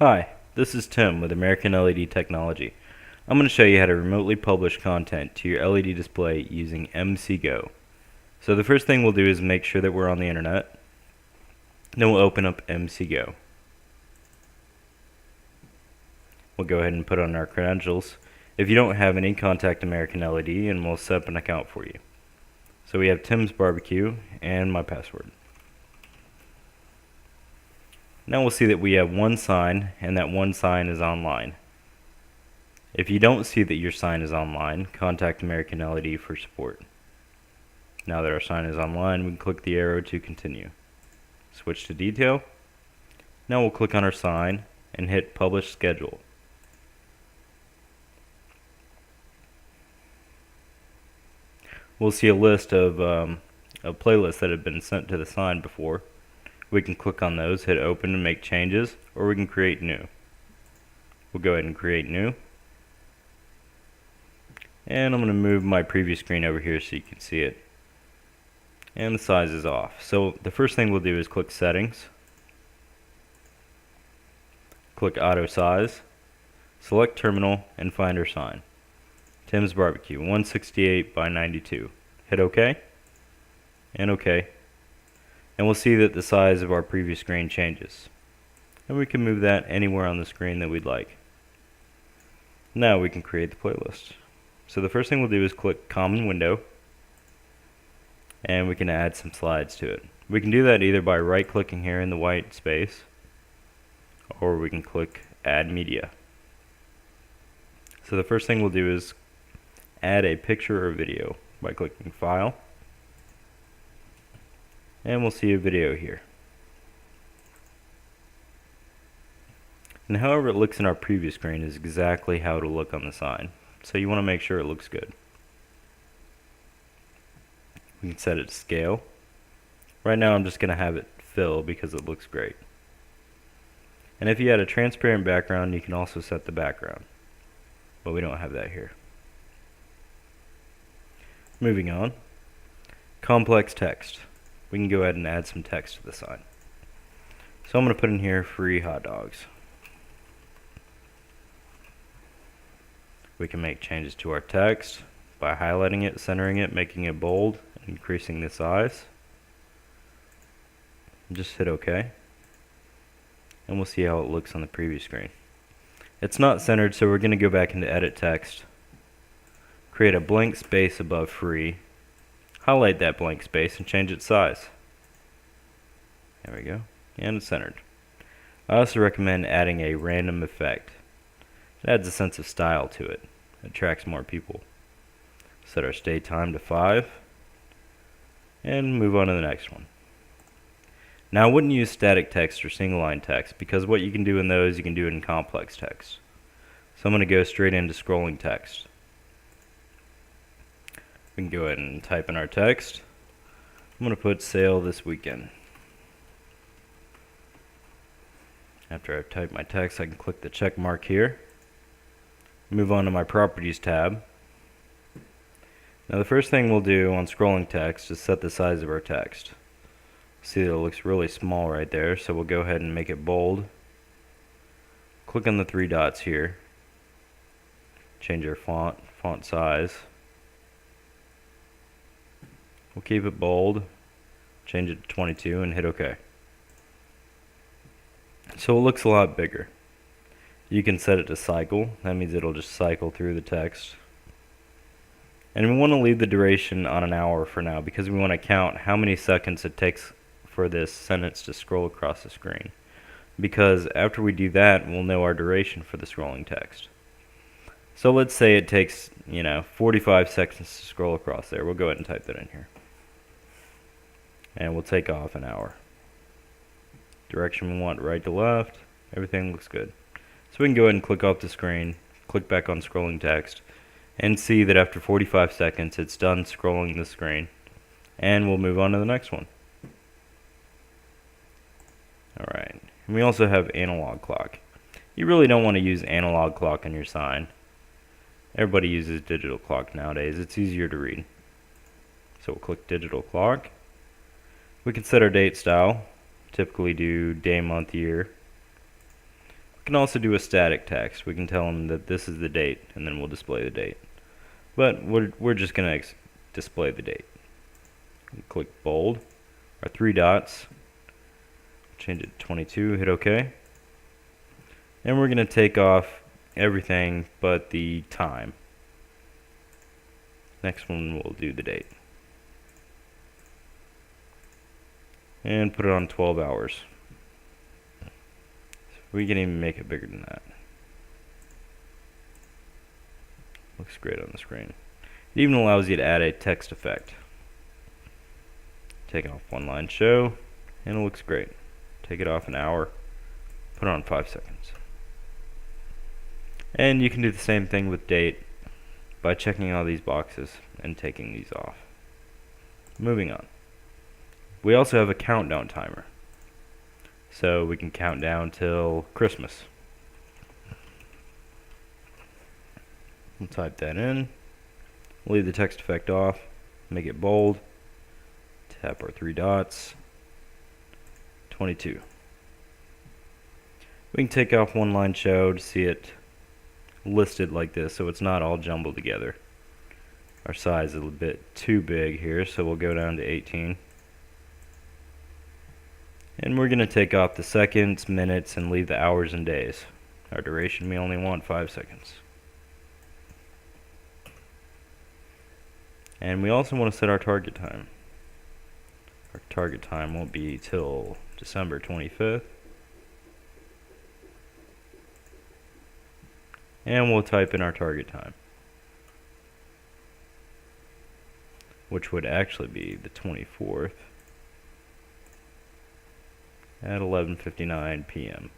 Hi, this is Tim with American LED Technology. I'm going to show you how to remotely publish content to your LED display using MCGo. So the first thing we'll do is make sure that we're on the internet. Then we'll open up MCGo. We'll go ahead and put on our credentials. If you don't have any, contact American LED and we'll set up an account for you. So we have Tim's Barbecue and my password. Now we'll see that we have one sign, and that one sign is online. If you don't see that your sign is online, contact American LED for support. Now that our sign is online, we can click the arrow to continue. Switch to detail. Now we'll click on our sign and hit publish schedule. We'll see a list of playlists that have been sent to the sign before. We can click on those, hit open and make changes, or we can create new. We'll go ahead and create new. And I'm going to move my preview screen over here so you can see it. And the size is off. So the first thing we'll do is click settings. Click auto size. Select terminal and find our sign. Tim's Barbecue 168 by 92. Hit OK. And OK. And we'll see that the size of our preview screen changes. And we can move that anywhere on the screen that we'd like. Now we can create the playlist. So the first thing we'll do is click Common Window, and we can add some slides to it. We can do that either by right-clicking here in the white space, or we can click Add Media. So the first thing we'll do is add a picture or video by clicking File, and we'll see a video here. And however it looks in our preview screen is exactly how it'll look on the sign. So you want to make sure it looks good. We can set it to scale. Right now I'm just going to have it fill because it looks great. And if you had a transparent background, you can also set the background. But we don't have that here. Moving on. Complex text. We can go ahead and add some text to the sign. So I'm going to put in here free hot dogs. We can make changes to our text by highlighting it, centering it, making it bold, and increasing the size. Just hit OK. And we'll see how it looks on the preview screen. It's not centered, so we're going to go back into Edit Text. Create a blank space above free. Highlight that blank space and change its size. There we go. And it's centered. I also recommend adding a random effect. It adds a sense of style to it. It attracts more people. Set our stay time to 5. And move on to the next one. Now I wouldn't use static text or single line text because what you can do in those, you can do it in complex text. So I'm going to go straight into scrolling text. We can go ahead and type in our text. I'm going to put sale this weekend. After I've typed my text, I can click the check mark here. Move on to my properties tab. Now the first thing we'll do on scrolling text is set the size of our text. See that it looks really small right there, so we'll go ahead and make it bold. Click on the three dots here. Change our font size. We'll keep it bold, change it to 22 and hit OK. So it looks a lot bigger. You can set it to cycle. That means it'll just cycle through the text. And we want to leave the duration on an hour for now because we want to count how many seconds it takes for this sentence to scroll across the screen. Because after we do that, we'll know our duration for the scrolling text. So let's say it takes, 45 seconds to scroll across there. We'll go ahead and type that in here. And we'll take off an hour. Direction we want right to left. Everything looks good. So we can go ahead and click off the screen, click back on scrolling text, and see that after 45 seconds it's done scrolling the screen. And we'll move on to the next one. Alright, and we also have analog clock. You really don't want to use analog clock on your sign. Everybody uses digital clock nowadays. It's easier to read. So we'll click digital clock. We can set our date style. Typically do day, month, year. We can also do a static text. We can tell them that this is the date, and then we'll display the date. But we're just going to display the date. Click bold, our 3 dots, change it to 22, hit OK. And we're going to take off everything but the time. Next one we'll do the date. And put it on 12 hours. We can even make it bigger than that. Looks great on the screen. It even allows you to add a text effect. Take off one line show, and it looks great. Take it off an hour, put it on 5 seconds. And you can do the same thing with date by checking all these boxes and taking these off. Moving on. We also have a countdown timer. So we can count down till Christmas. We'll type that in. Leave the text effect off. Make it bold. Tap our 3 dots. 22. We can take off one line show to see it listed like this, so it's not all jumbled together. Our size is a little bit too big here, so we'll go down to 18. And we're going to take off the seconds, minutes, and leave the hours and days. Our duration, we only want 5 seconds. And we also want to set our target time. Our target time won't be till December 25th. And we'll type in our target time, which would actually be the 24th at 11:59 p.m.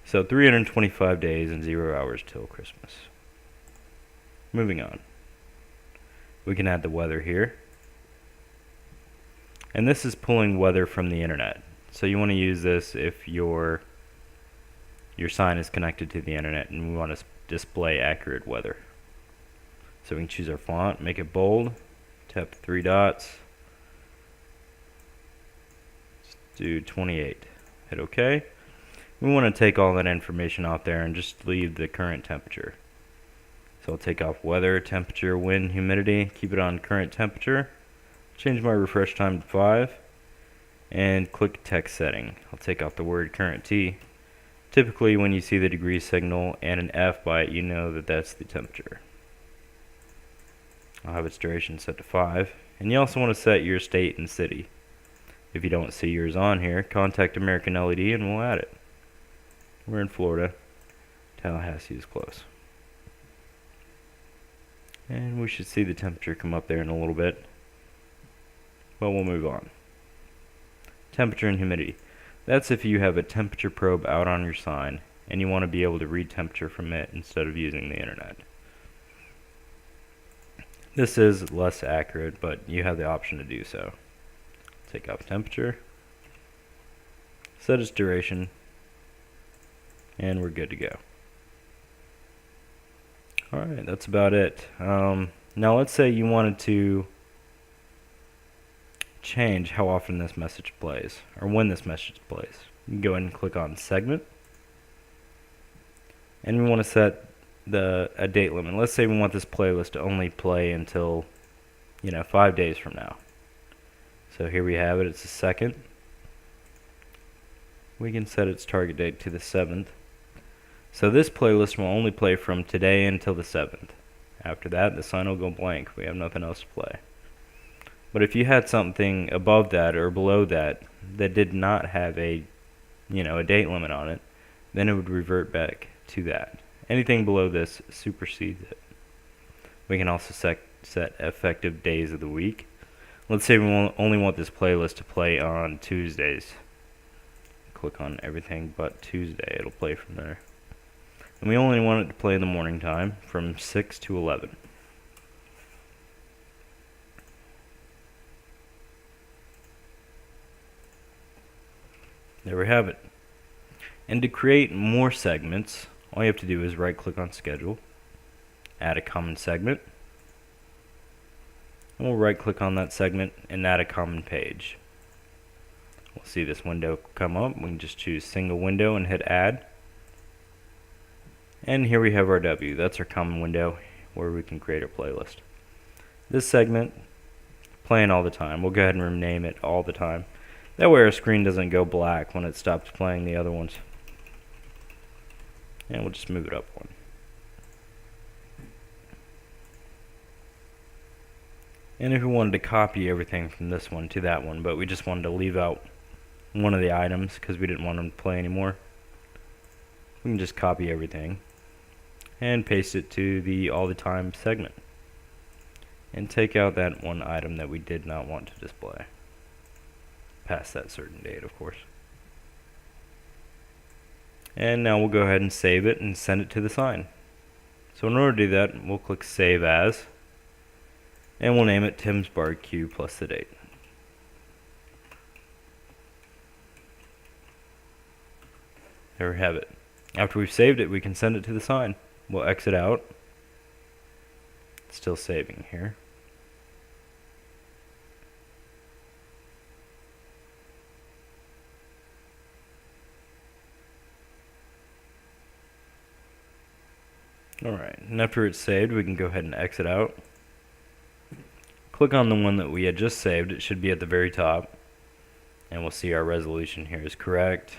So 325 days and 0 hours till Christmas. Moving on. We can add the weather here. And this is pulling weather from the internet. So you want to use this if your sign is connected to the internet and we want to display accurate weather. So we can choose our font, make it bold, tap 3 dots, let's do 28, hit OK. We want to take all that information out there and just leave the current temperature. So I'll take off weather, temperature, wind, humidity, keep it on current temperature, change my refresh time to 5, and click text setting. I'll take off the word current T. Typically when you see the degree signal and an F by it, you know that that's the temperature. I'll have its duration set to 5. And you also want to set your state and city. If you don't see yours on here, contact American LED and we'll add it. We're in Florida. Tallahassee is close. And we should see the temperature come up there in a little bit. But we'll move on. Temperature and humidity. That's if you have a temperature probe out on your sign and you want to be able to read temperature from it instead of using the internet. This is less accurate, but you have the option to do so. Take off temperature, set its duration, and we're good to go. Alright, that's about it. Now let's say you wanted to change how often this message plays, or when this message plays. You can go ahead and click on segment, and we want to set a date limit. Let's say we want this playlist to only play until 5 days from now. So here we have it, it's the 2nd. We can set its target date to the 7th. So this playlist will only play from today until the 7th. After that, the sign will go blank. We have nothing else to play. But if you had something above that or below that that did not have a date limit on it, then it would revert back to that. Anything below this supersedes it. We can also set effective days of the week. Let's say we only want this playlist to play on Tuesdays. Click on everything but Tuesday. It'll play from there. And we only want it to play in the morning time from 6 to 11. There we have it. And to create more segments, all you have to do is right click on schedule, add a common segment, and we'll right click on that segment and add a common page. We'll see this window come up. We can just choose single window and hit add. And here we have our W. That's our common window where we can create a playlist. This segment, playing all the time. We'll go ahead and rename it all the time. That way our screen doesn't go black when it stops playing the other ones. And we'll just move it up one. And if we wanted to copy everything from this one to that one, but we just wanted to leave out one of the items because we didn't want them to play anymore, we can just copy everything and paste it to the all the time segment. And take out that one item that we did not want to display. Past that certain date, of course. And now we'll go ahead and save it and send it to the sign. So in order to do that, we'll click Save As. And we'll name it Tim's Barbecue plus the date. There we have it. After we've saved it, we can send it to the sign. We'll exit out. It's still saving here. Alright, and after it's saved, we can go ahead and exit out. Click on the one that we had just saved. It should be at the very top. And we'll see our resolution here is correct.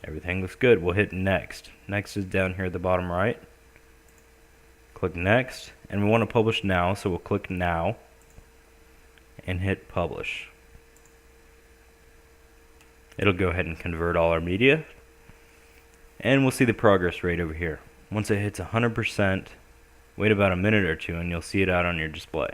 Everything looks good. We'll hit next. Next is down here at the bottom right. Click next. And we want to publish now, so we'll click now. And hit publish. It'll go ahead and convert all our media. And we'll see the progress rate over here. Once it hits 100%, wait about a minute or two and you'll see it out on your display.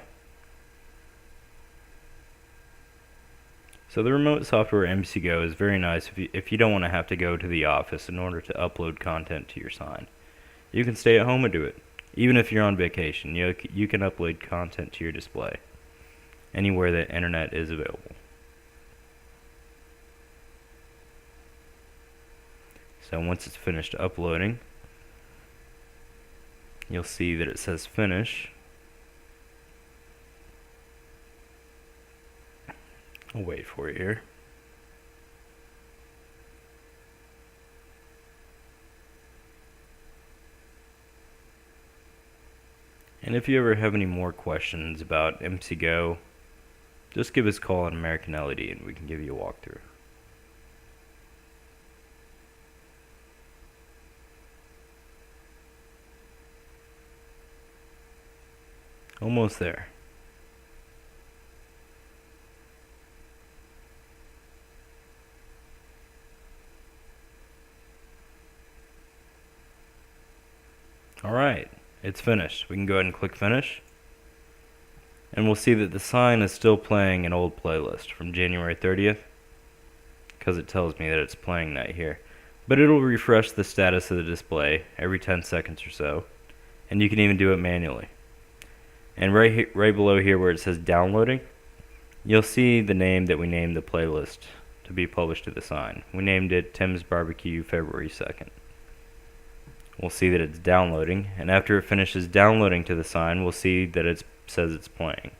So the remote software MCGo is very nice if you don't want to have to go to the office in order to upload content to your sign. You can stay at home and do it. Even if you're on vacation, you can upload content to your display anywhere that internet is available. So once it's finished uploading, you'll see that it says finish. I'll wait for it here. And if you ever have any more questions about MCGo, just give us a call at American LED and we can give you a walkthrough. Almost there. Alright, it's finished. We can go ahead and click finish. And we'll see that the sign is still playing an old playlist from January 30th. Because it tells me that it's playing that here. But it'll refresh the status of the display every 10 seconds or so. And you can even do it manually. And right below here where it says downloading, you'll see the name that we named the playlist to be published to the sign. We named it Tim's Barbecue February 2nd. We'll see that it's downloading, and after it finishes downloading to the sign, we'll see that it says it's playing.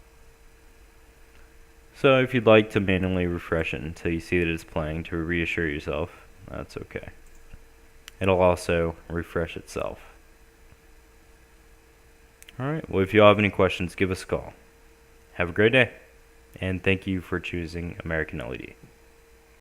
So if you'd like to manually refresh it until you see that it's playing to reassure yourself, that's okay. It'll also refresh itself. Alright, well if you all have any questions, give us a call. Have a great day, and thank you for choosing American LED.